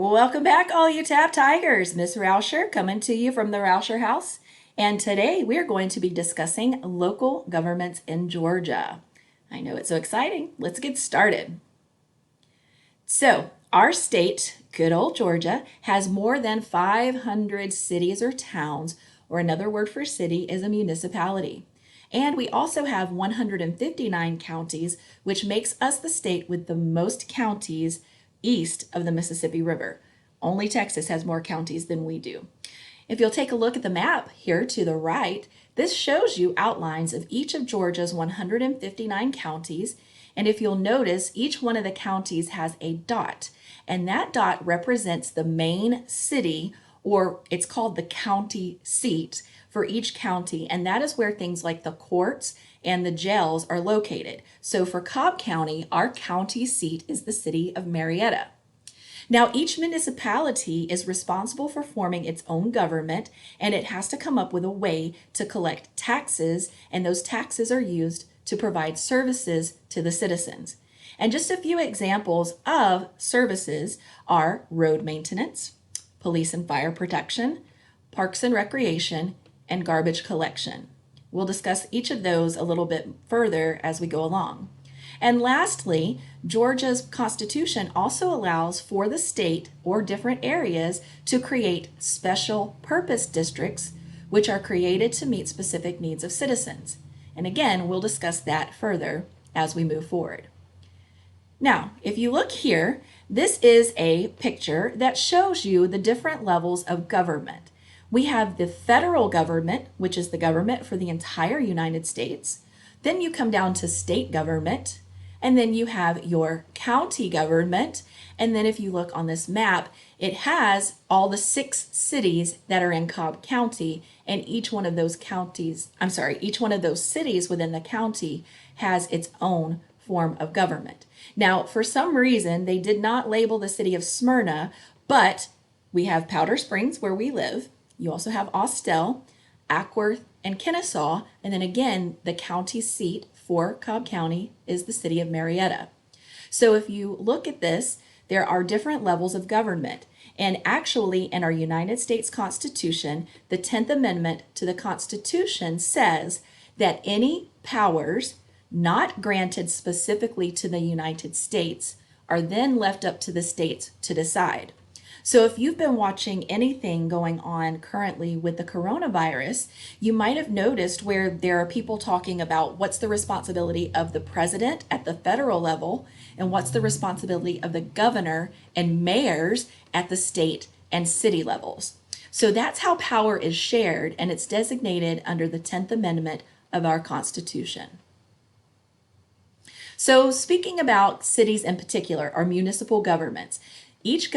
Welcome back, all you Tap Tigers. Miss Rauscher coming to you from the Rauscher House. And today we're going to be discussing local governments in Georgia. I know it's so exciting. Let's get started. So, our state, good old Georgia, has more than 500 cities or towns, or another word for city is a municipality. And we also have 159 counties, which makes us the state with the most counties east of the Mississippi River. Only Texas has more counties than we do. If you'll take a look at the map here to the right, this shows you outlines of each of Georgia's 159 counties. And if you'll notice, each one of the counties has a dot, and that dot represents the main city, or it's called the county seat for each county, and that is where things like the courts and the jails are located. So for Cobb County, our county seat is the city of Marietta. Now, each municipality is responsible for forming its own government, and it has to come up with a way to collect taxes, and those taxes are used to provide services to the citizens. And just a few examples of services are road maintenance, police and fire protection, parks and recreation, and garbage collection. We'll discuss each of those a little bit further as we go along. And lastly, Georgia's Constitution also allows for the state or different areas to create special purpose districts, which are created to meet specific needs of citizens. And again, we'll discuss that further as we move forward. Now, if you look here, this is a picture that shows you the different levels of government. We have the federal government, which is the government for the entire United States. Then you come down to state government, and then you have your county government. And then if you look on this map, it has all the 6 cities that are in Cobb County, and each one of those cities within the county has its own form of government. Now, for some reason, they did not label the city of Smyrna, but we have Powder Springs where we live. You also have Austell, Ackworth, and Kennesaw, and then again, the county seat for Cobb County is the city of Marietta. So if you look at this, there are different levels of government. And actually, in our United States Constitution, the 10th Amendment to the Constitution says that any powers not granted specifically to the United States are then left up to the states to decide. So if you've been watching anything going on currently with the coronavirus, you might have noticed where there are people talking about what's the responsibility of the president at the federal level and what's the responsibility of the governor and mayors at the state and city levels. So that's how power is shared, and it's designated under the 10th Amendment of our Constitution. So speaking about cities in particular, or municipal governments, each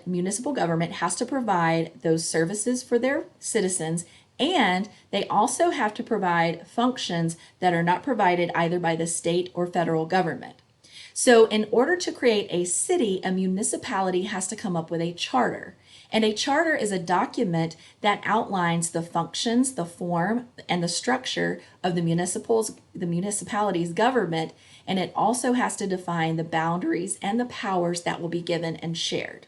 municipal government has to provide those services for their citizens, and they also have to provide functions that are not provided either by the state or federal government. So in order to create a city, a municipality has to come up with a charter. And a charter is a document that outlines the functions, the form, and the structure of the municipality's government, and it also has to define the boundaries and the powers that will be given and shared.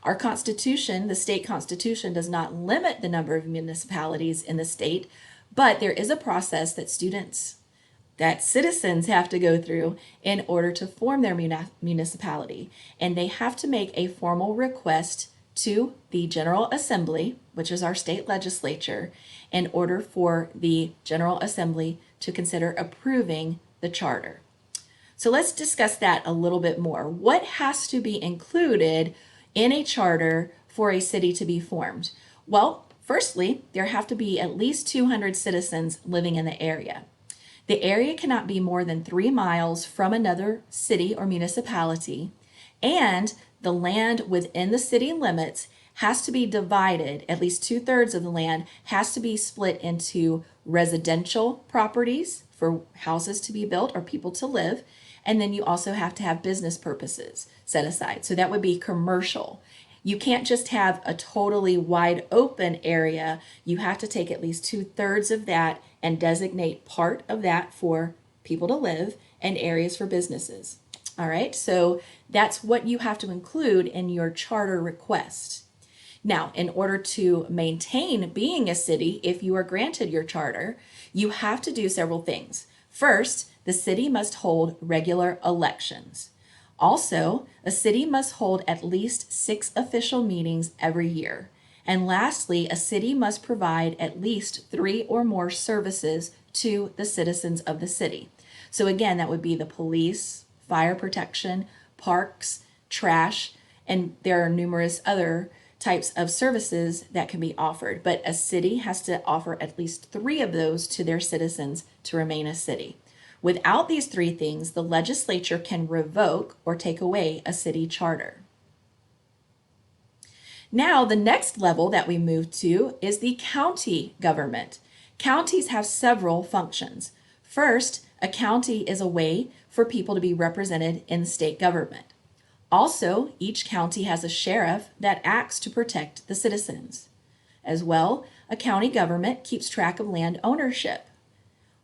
Our Constitution, the state constitution, does not limit the number of municipalities in the state, but there is a process that citizens have to go through in order to form their municipality, and they have to make a formal request to the General Assembly, which is our state legislature, in order for the General Assembly to consider approving the charter. So let's discuss that a little bit more. What has to be included in a charter for a city to be formed? Well, firstly, there have to be at least 200 citizens living in the area. The area cannot be more than 3 miles from another city or municipality, and the land within the city limits has to be divided, at least 2/3 of the land has to be split into residential properties for houses to be built or people to live, and then you also have to have business purposes set aside. So that would be commercial. You can't just have a totally wide open area. You have to take at least 2/3 of that and designate part of that for people to live and areas for businesses. All right, so that's what you have to include in your charter request. Now, in order to maintain being a city, if you are granted your charter, you have to do several things. First, the city must hold regular elections. Also, a city must hold at least 6 official meetings every year. And lastly, a city must provide at least 3 or more services to the citizens of the city. So again, that would be the police, fire protection, parks, trash, and there are numerous other types of services that can be offered. But a city has to offer at least 3 of those to their citizens to remain a city. Without these 3 things, the legislature can revoke or take away a city charter. Now, the next level that we move to is the county government. Counties have several functions. First, a county is a way for people to be represented in the state government. Also, each county has a sheriff that acts to protect the citizens. As well, a county government keeps track of land ownership.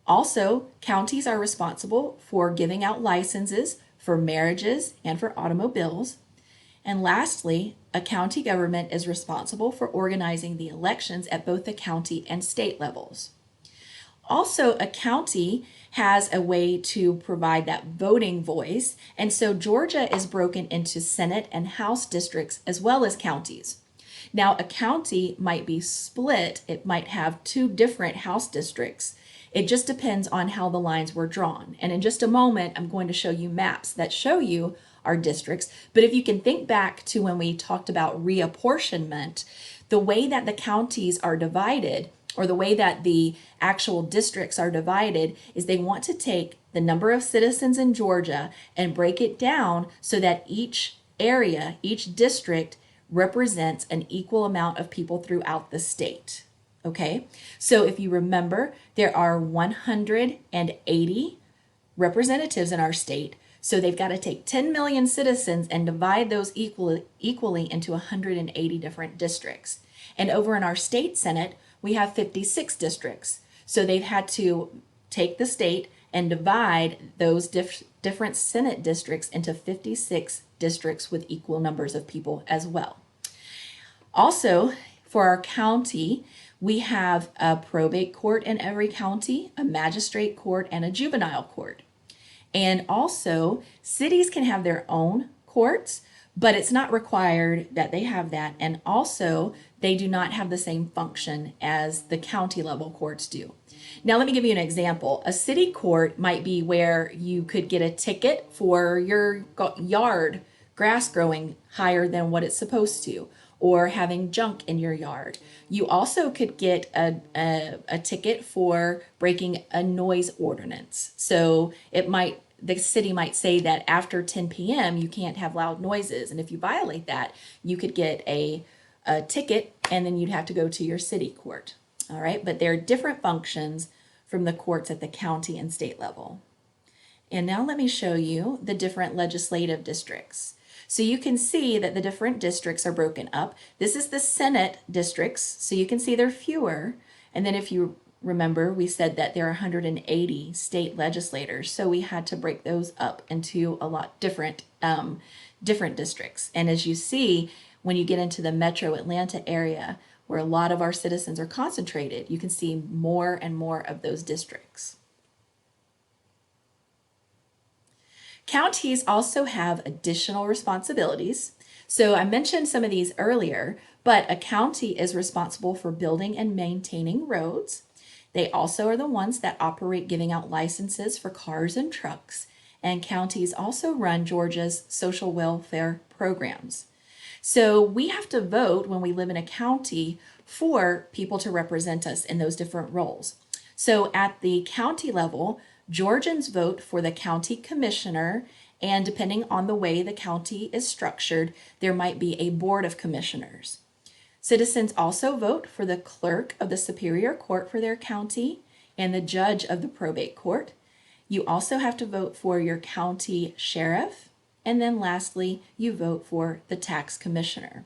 Also, counties are responsible for giving out licenses for marriages and for automobiles. And lastly, a county government is responsible for organizing the elections at both the county and state levels. Also, a county has a way to provide that voting voice, and so Georgia is broken into Senate and House districts as well as counties. Now, a county might be split. It might have 2 different House districts. It just depends on how the lines were drawn. And in just a moment, I'm going to show you maps that show you our districts. But if you can think back to when we talked about reapportionment, the way that the counties are divided, or the way that the actual districts are divided, is they want to take the number of citizens in Georgia and break it down so that each area, each district represents an equal amount of people throughout the state. Okay, so if you remember, there are 180 representatives in our state. So they've got to take 10 million citizens and divide those equally into 180 different districts. And over in our state Senate, we have 56 districts. So they've had to take the state and divide those different Senate districts into 56 districts with equal numbers of people as well. Also, for our county, we have a probate court in every county, a magistrate court, and a juvenile court. And also, cities can have their own courts, but it's not required that they have that. And also, they do not have the same function as the county level courts do. Now, let me give you an example. A city court might be where you could get a ticket for your yard grass growing higher than what it's supposed to, or having junk in your yard. You also could get a ticket for breaking a noise ordinance. So the city might say that after 10 p.m. you can't have loud noises, and if you violate that, you could get a ticket, and then you'd have to go to your city court. All right, but there are different functions from the courts at the county and state level. And now let me show you the different legislative districts. So you can see that the different districts are broken up. This is the Senate districts, so you can see they're fewer. And then if you remember, we said that there are 180 state legislators, so we had to break those up into a lot different districts. And as you see, when you get into the metro Atlanta area, where a lot of our citizens are concentrated, you can see more and more of those districts. Counties also have additional responsibilities. So I mentioned some of these earlier, but a county is responsible for building and maintaining roads. They also are the ones that operate giving out licenses for cars and trucks. And counties also run Georgia's social welfare programs. So we have to vote when we live in a county for people to represent us in those different roles. So at the county level, Georgians vote for the county commissioner, and depending on the way the county is structured, there might be a board of commissioners. Citizens also vote for the clerk of the Superior Court for their county and the judge of the probate court. You also have to vote for your county sheriff, and then lastly, you vote for the tax commissioner.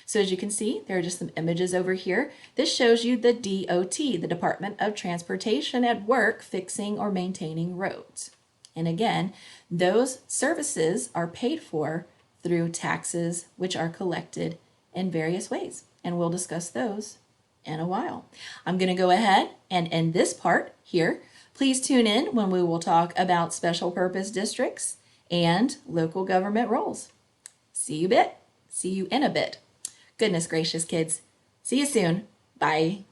So as you can see, there are just some images over here. This shows you the DOT, the Department of Transportation, at work fixing or maintaining roads. And again, those services are paid for through taxes, which are collected in various ways. And we'll discuss those in a while. I'm going to go ahead and end this part here. Please tune in when we will talk about special purpose districts and local government roles. See you in a bit. Goodness gracious, kids. See you soon. Bye.